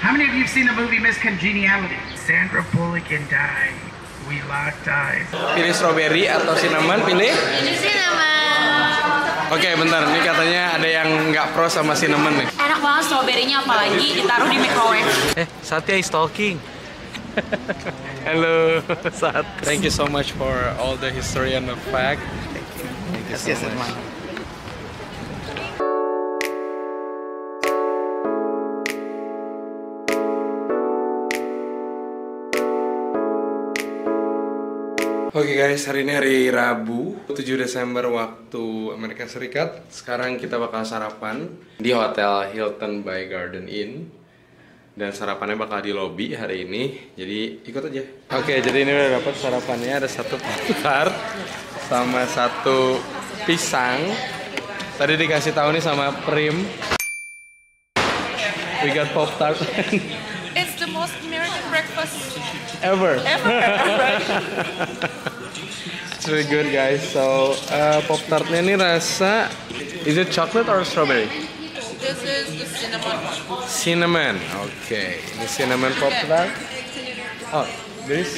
How many of you have seen the movie Miss Congeniality? Sandra Bullock and I, we locked eyes. Pilih strawberry atau cinnamon? Pilih? Cinnamon. Oke, bentar. Ini katanya ada yang nggak pro sama cinnamon nih. Enak banget strawberry-nya, apalagi ditaruh di microwave. Satya is talking. Hello, Sat. Thank you so much for all the history and the fact. Thank you so much. Oke guys, hari ini hari Rabu 7 Desember waktu Amerika Serikat. Sekarang kita bakal sarapan di Hotel Hilton by Garden Inn. Dan sarapannya bakal di lobby hari ini. Jadi ikut aja. Oke, jadi ini udah dapat sarapannya. Ada satu tart sama satu pisang. Tadi dikasih tahu nih sama Prim. We got Pop Tart. It's the most American breakfast Ever. It's really good guys. So Pop Tartnya ini rasa, is it chocolate or strawberry? This is the cinnamon one. Cinnamon. Okay. Ini cinnamon Pop Tart. Oh, there is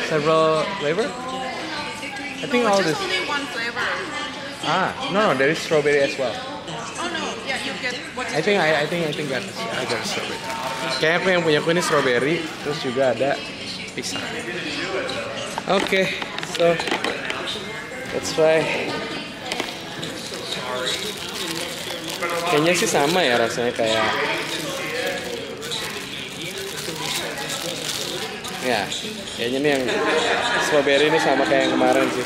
several flavor. I think all this. Only one flavor. No, there is strawberry as well. Oh no, yeah, you get what I think I got strawberry. Kayaknya aku yang punya ini strawberry, terus juga ada pisang. Oke, so let's try. Kayaknya sih sama ya rasanya kayak. Ya, kayaknya nih yang strawberry ini sama kayak yang kemarin sih.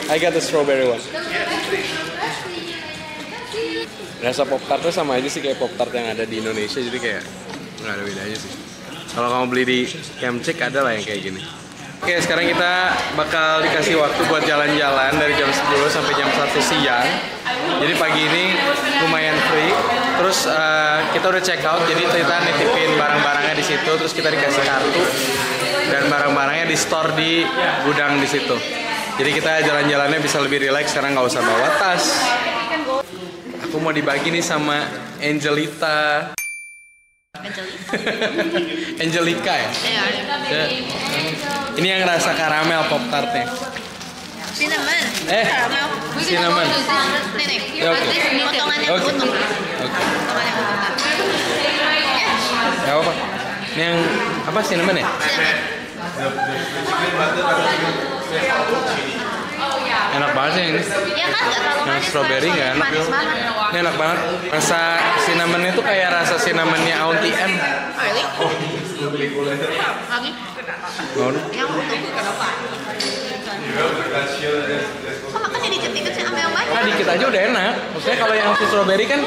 I got the strawberry one. Rasa Pop Tart tuh sama aja sih kayak Pop Tart yang ada di Indonesia, jadi kayak nggak ada bedanya sih. Kalau kamu beli di Kemcik ada lah yang kayak gini. Oke, sekarang kita bakal dikasih waktu buat jalan-jalan dari jam 10 sampai jam 1 siang. Jadi pagi ini lumayan free. Terus kita udah check out, jadi kita nitipin barang-barangnya di situ. Terus kita dikasih kartu dan barang-barangnya di store di gudang di situ. Jadi kita jalan-jalannya bisa lebih rileks karena nggak usah bawa tas. Aku mau dibagi nih sama Angelita. Angelica ya? Iya. Ini yang rasa karamel Pop Tartnya. cinnamon. Karamel. Cinnamon. Nih, Ya, oke. potongannya Oke. utuh. Oke. Potongannya utuh. Gak apa-apa. Ini yang apa cinnamon ya? Enak banget sih ini. Iya kan, nggak terlalu Yang manis. strawberry nggak enak. Manis banget. Ini enak banget. Rasa cinnamonnya tuh kayak rasa cinnamonnya Auntie M. Oh, really? Lagi? Mau? Yang utuh. Kok makannya dikit-dikit sih sama yang banyak? Nah, dikit aja udah enak. Maksudnya kalau yang si strawberry kan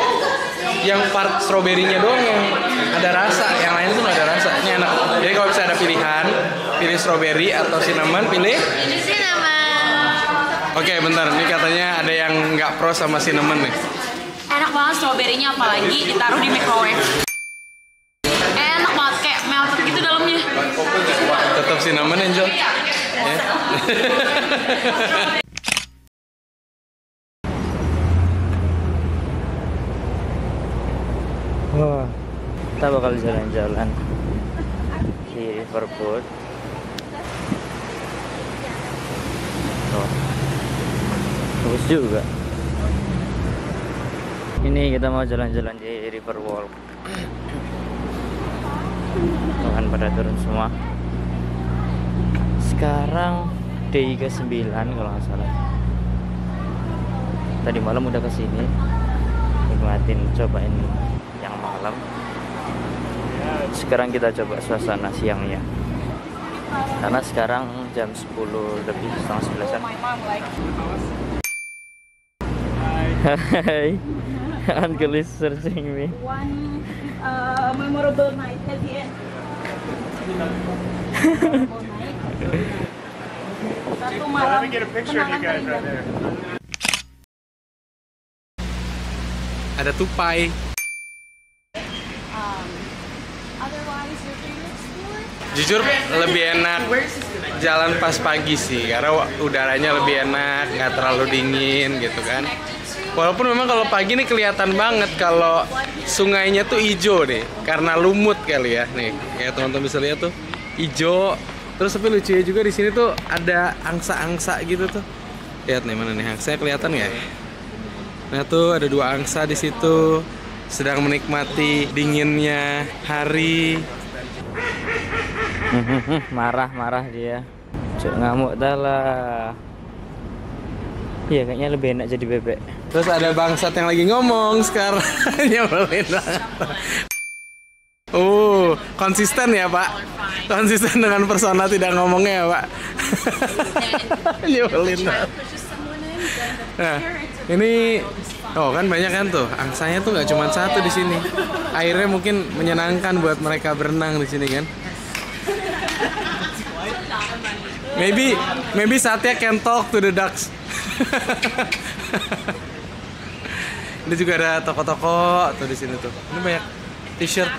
yang part strawberry-nya doang yang ada rasa, yang lain tuh nggak ada rasa. Ini enak. Jadi kalau bisa ada pilihan, pilih strawberry atau cinnamon, pilih Cinnamon. Oke, bentar. Ini katanya ada yang nggak pro sama cinnamon nih. Enak banget strawberry-nya, apalagi ditaruh di microwave. Enak banget, kayak melted gitu dalamnya. Tetap cinnamon, Angel. Ya. Wah, kita bakal jalan-jalan di Riverboat. Oh, bagus juga. Ini kita mau jalan-jalan di Riverwalk. Tuhan pada turun semua. Sekarang day ke-9 kalau nggak salah. Tadi malam udah kesini, nikmatin, cobain yang malam. Sekarang kita coba suasana siangnya, karena sekarang jam 10 lebih, setengah 11-an. Hai, Uncle is searching me. One memorable night at the end. Satu malam. Let me get a picture of you guys right there. Ada tupai. Otherwise, your favorite sport? Jujur lebih enak jalan pas pagi sih, karena udaranya lebih enak, nggak terlalu dingin gitu kan. Walaupun memang kalau pagi nih kelihatan banget kalau sungainya tuh hijau nih, karena lumut kali ya. Nih, kayak teman-teman bisa lihat tuh hijau. Terus tapi lucunya juga di sini tuh ada angsa-angsa gitu tuh. Lihat nih, mana nih angsanya, kelihatan nggak? Nah tuh ada 2 angsa di situ sedang menikmati dinginnya hari. Marah dia. Cuk ngamuk dah lah. Iya, kayaknya lebih enak jadi bebek. Terus ada bangsat yang lagi ngomong sekarang. Nyebelin banget. Konsisten ya Pak. Konsisten dengan persona tidak ngomongnya ya Pak. Nyebelin banget. Nah, ini kan banyak kan tuh. Angsanya tuh nggak cuma 1 di sini. Airnya mungkin menyenangkan buat mereka berenang di sini kan. Maybe Satya can talk to the ducks. Ini juga ada toko-toko tuh di sini tuh. Ini banyak t-shirt,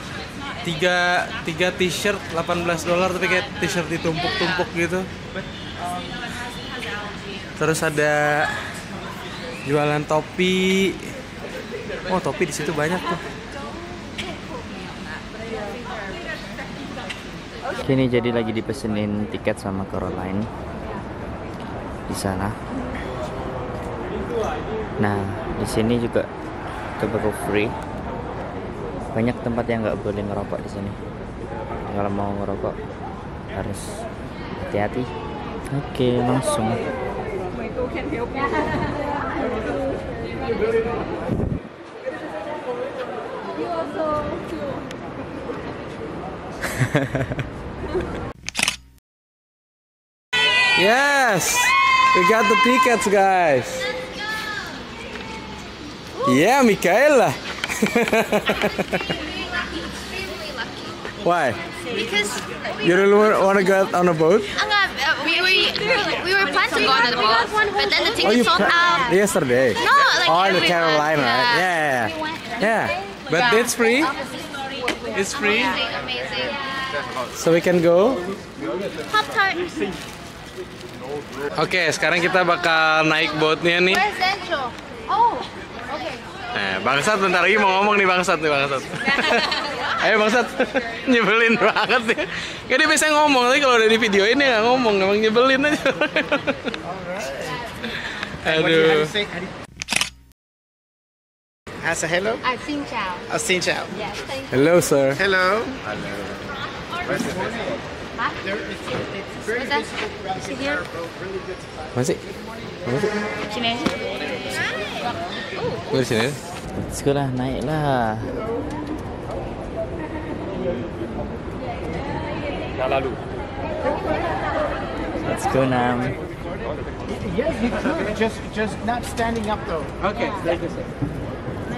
3 t-shirt $18 tapi kayak t-shirt ditumpuk-tumpuk gitu. Terus ada jualan topi. Oh, topi di situ banyak tuh. Kini jadi lagi dipesenin tiket sama Caroline di sana. Nah, di sini juga tobacco free. Banyak tempat yang nggak boleh ngerokok di sini. Kalau mau ngerokok harus hati-hati. Oke, langsung. Yes, we got the tickets, guys. Yeah, Michaela. Why? Because You really want to go on a boat? we were planning to go on the boat, but then the tickets sold out. Yesterday. No, like Oh, in every Carolina, month. right? Yeah. But it's free. It's free, Amazing. so we can go. Pop Tart. Oke, sekarang kita bakal naik boatnya nih. Residential. Oh, okay. Nah, Bangsat bentar lagi mau ngomong nih Bangsat. Ayo Bangsat, nyebelin banget nih. Gak dia biasa ngomong, tapi kalau udah di video ini nggak ngomong, emang nyebelin aja. Aduh. As a hello? Xin chào. Xin chào. Yes, thank you. Hello sir. Hello. Where's that? Here. Masih? Sini. Gue di sini. Let's go lah, naik lah. Let's go Nam. Yes, just not standing up though. Oke, thank you sir.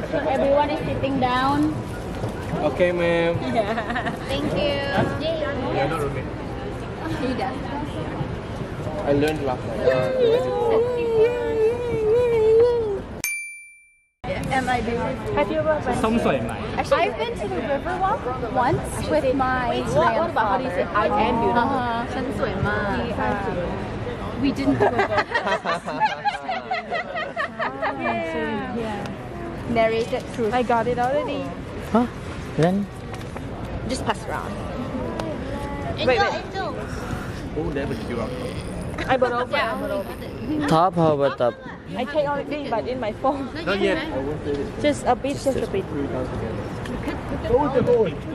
So everyone is sitting down. Oke, ma'am. Thank you. I learned last night. Have you ever been? I've been to the Riverwalk once with my grandfather. What about how do you say I am beautiful? We didn't do it. Yeah. Narrated truth. I got it already. Hah? Dan? Just pass around. Wait. I bought over. Top, how about top? I take already, but in my phone. Not yet. Just a bit, just a bit.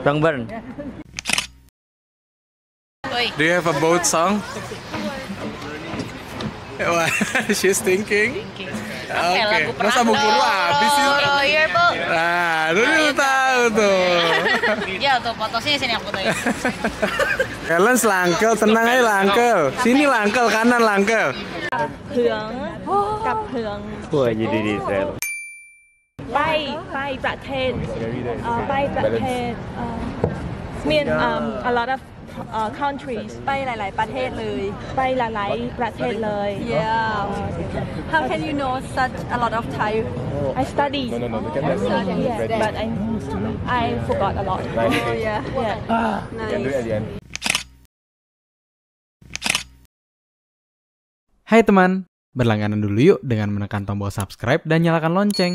Bang Bern. Do you have a boat song? Wah, she's thinking. Oke, masa buku lu habis sih? Oh, your boat. Nah, lu tahu tuh. Ya tuh fotonya sini aku fotoin. Kalian selangkel, tenang aja langkel. Sini langkel, kanan langkel. เผืองกับเผือง Wah, jadi detail. ไปประเทศไปประเทศmean a lot of countries ไปหลายๆประเทศเลยไปหลายๆประเทศเลย yeah how can you know such a lot of Thai I study yes but I forgot a lot oh yeah Hai teman, Berlangganan dulu yuk dengan menekan tombol subscribe dan nyalakan lonceng.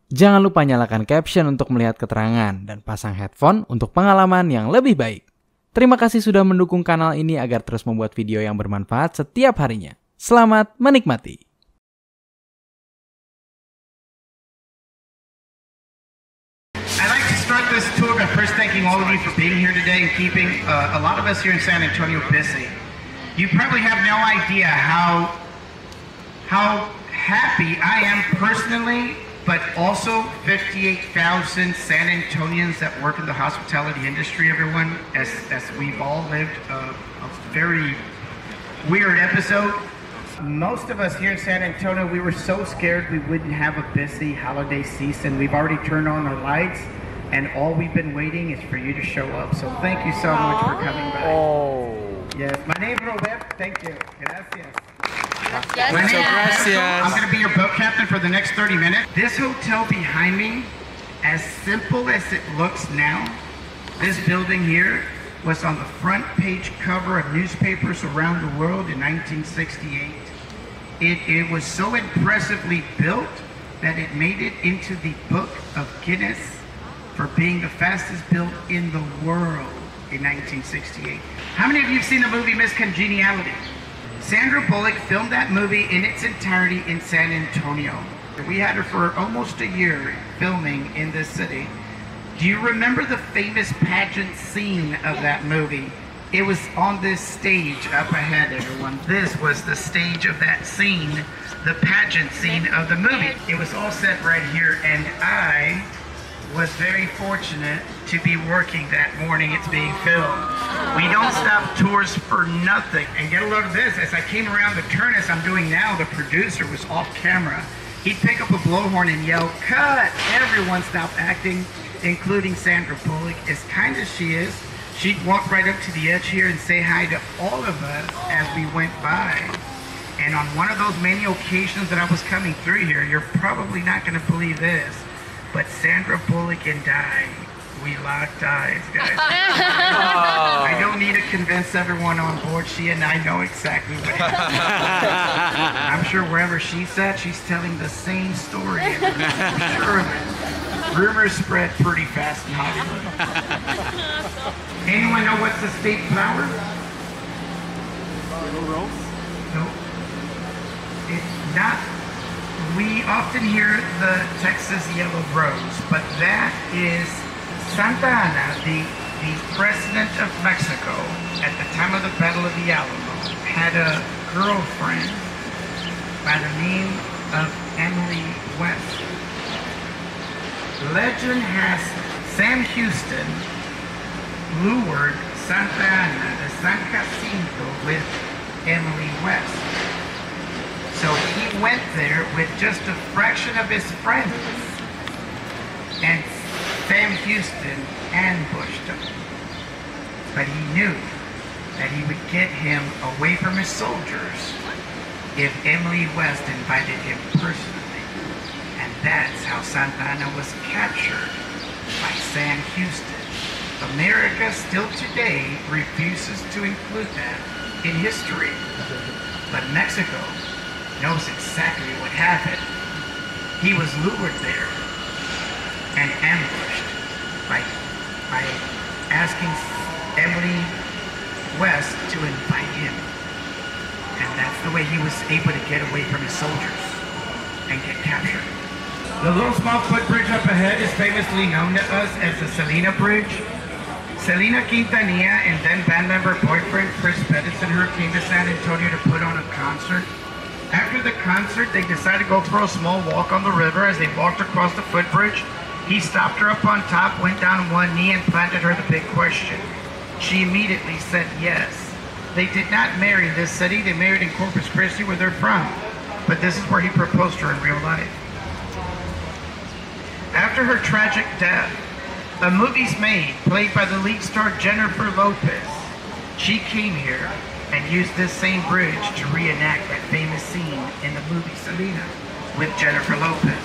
Jangan lupa nyalakan caption untuk melihat keterangan dan pasang headphone untuk pengalaman yang lebih baik. Terima kasih sudah mendukung kanal ini agar terus membuat video yang bermanfaat setiap harinya. Selamat menikmati. I'd like to start this tour by first thanking all of you for being here today and keeping a lot of us here in San Antonio busy. You probably have no idea how happy I am personally, but also 58,000 San Antonians that work in the hospitality industry, everyone, as we've all lived a very weird episode. Most of us here in San Antonio, we were so scared we wouldn't have a busy holiday season. We've already turned on our lights, and all we've been waiting is for you to show up. So thank you so much for coming by. Yes, my name is Robert. Thank you. Gracias. My name is Roberto. I'm going to be your boat captain for the next 30 minutes. This hotel behind me, as simple as it looks now, this building here was on the front page cover of newspapers around the world in 1968. It was so impressively built that it made it into the Book of Guinness for being the fastest built in the world in 1968. How many of you have seen the movie Miss Congeniality? Sandra Bullock filmed that movie in its entirety in San Antonio. We had her for almost a year filming in this city. Do you remember the famous pageant scene of that movie? It was on this stage up ahead, everyone. This was the stage of that scene, the pageant scene of the movie. It was all set right here, and I was very fortunate to be working that morning it's being filmed. We don't stop tours for nothing. And get a load of this, as I came around the turn as I'm doing now, the producer was off camera. He'd pick up a blowhorn and yell, "Cut!" Everyone stopped acting, including Sandra Bullock. As kind as she is, she'd walk right up to the edge here and say hi to all of us as we went by. And on one of those many occasions that I was coming through here, you're probably not going to believe this, but Sandra Bullock and I, we locked eyes, guys. I don't need to convince everyone on board. She and I know exactly what happened. I'm sure wherever she's at, she's telling the same story. Sure of it. Rumors spread pretty fast in Hollywood. Anyone know what's the state flower? No. It's not. We often hear the Texas yellow rose, but that is Santa Anna, the president of Mexico at the time of the Battle of the Alamo, had a girlfriend by the name of Emily West. Legend has Sam Houston lured Santa Anna to San Jacinto with Emily West. So he went there with just a fraction of his friends, and Sam Houston ambushed him. But he knew that he would get him away from his soldiers if Emily West invited him personally. And that's how Santa Anna was captured by Sam Houston. America still today refuses to include that in history. But Mexico knows exactly what happened. He was lured there and ambushed by asking Emily West to invite him. And that's the way he was able to get away from his soldiers and get captured. The little small footbridge up ahead is famously known to us as the Selena Bridge. Selena Quintanilla and then band member boyfriend Chris Pettis and her came to San Antonio to put on a concert. After the concert, they decided to go for a small walk on the river. As they walked across the footbridge, he stopped her up on top, went down on one knee, and planted her the big question. She immediately said yes. They did not marry in this city. They married in Corpus Christi, where they're from. But this is where he proposed to her in real life. After her tragic death, a movie's made, played by the lead star Jennifer Lopez. She came here and used this same bridge to reenact that famous scene in the movie Selena with Jennifer Lopez.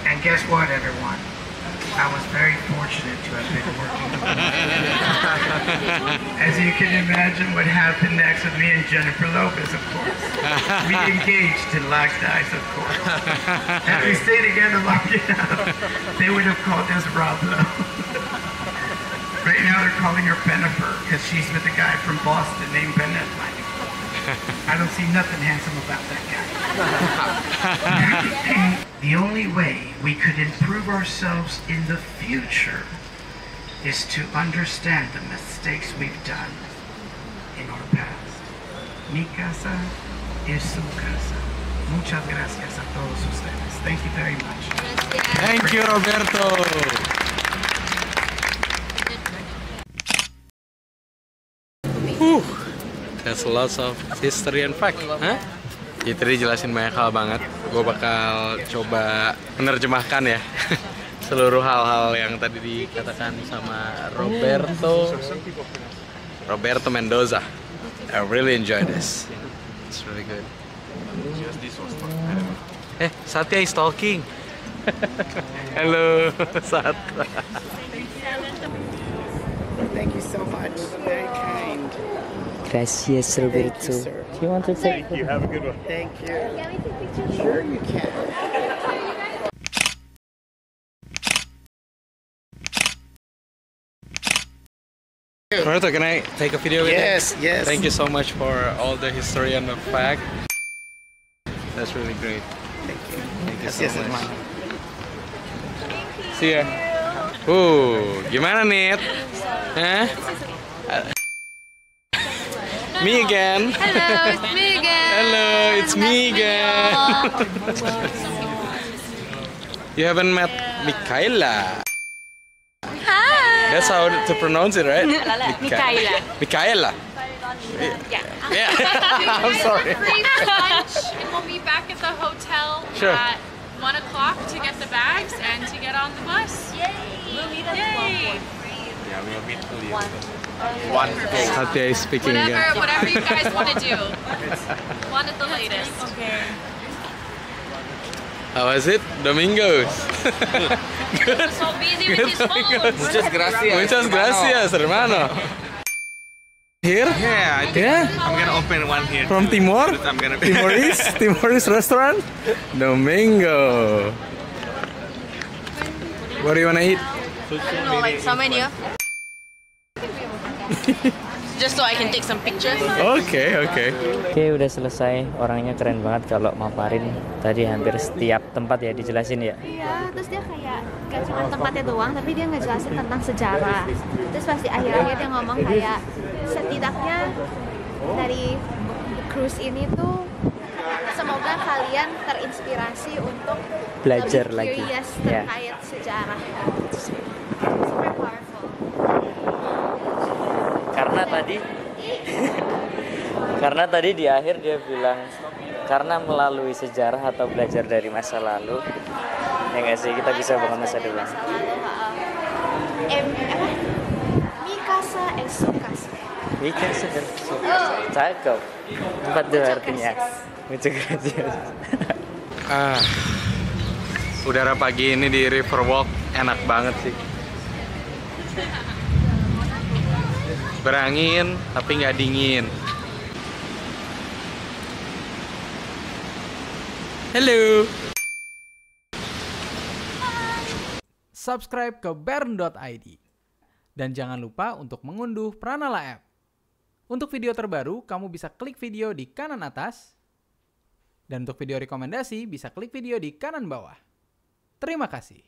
And guess what, everyone? I was very fortunate to have been working with her. As you can imagine, what happened next with me and Jennifer Lopez, of course. We engaged in locked eyes, of course. And we stay together long enough. They would have called us Roblo. Right now they're calling her Bennifer because she's with a guy from Boston named Ben Affleck. I don't see nothing handsome about that guy. The only way we could improve ourselves in the future is to understand the mistakes we've done in our past. Mi casa es su casa. Muchas gracias a todos ustedes. Thank you very much. Thank you, Roberto. There's lots of history and fact, huh? Ya tadi jelasin banyak hal banget. Gue bakal coba menerjemahkan ya seluruh hal-hal yang tadi dikatakan sama Roberto Mendoza. I really enjoy this. It's really good. Satya is talking. Hello, Sat. Thank you so much. Very kind. Gracias, Roberto. Thank you, sir. Do you want to take? Thank you. Have a good one. Thank you. Sure you can. Roberto, can I take a video with you? Yes, yes. Thank you so much for all the history and the fact. That's really great. Thank you. Thank you so Yes, much. hermano. See ya. Gimana nih? Me again. Hello, it's me again. Hello, it's me again. You haven't met Michaela. Hi. That's how to pronounce it, right? Michaela. Michaela. Yeah. I'm sorry. Free for lunch, and we'll be back at the hotel Sure. at 1 o'clock to get the bags and to get on the bus. Yay! Yay! Yeah, we'll meet one. Satya is speaking again. Whatever you guys want to do. One at the latest. Okay. How was it? Domingos. So busy with his phone. Muchas gracias, hermano. Here? Yeah, I think Yeah? I'm gonna open one here. From Timor? I'm gonna Timorese restaurant? Domingo. What do you wanna eat? I don't know, like some menu. Just so I can take some pictures. Okay. Oke, udah selesai. Orangnya keren banget kalau maparin. Tadi hampir setiap tempat ya dijelasin ya. Iya, terus dia kayak gak cuma tempatnya doang, tapi dia ngejelasin tentang sejarah. Terus pasti akhir-akhir dia ngomong kayak setidaknya dari cruise ini tuh semoga kalian terinspirasi untuk Belajar lebih lagi. curious Ya. terkait sejarah. Super powerful. Karena tadi di akhir dia bilang karena melalui sejarah atau belajar dari masa lalu, ya nggak sih, kita bisa bangun masa depan. Mi casa es su casa. Iya sudah, cakep. 4 artinya. Muchas gracias. Udara pagi ini di Riverwalk enak banget sih. Berangin tapi nggak dingin. Halo. Subscribe ke bern.id. Dan jangan lupa untuk mengunduh Pranala App. Untuk video terbaru, kamu bisa klik video di kanan atas. Dan untuk video rekomendasi, bisa klik video di kanan bawah. Terima kasih.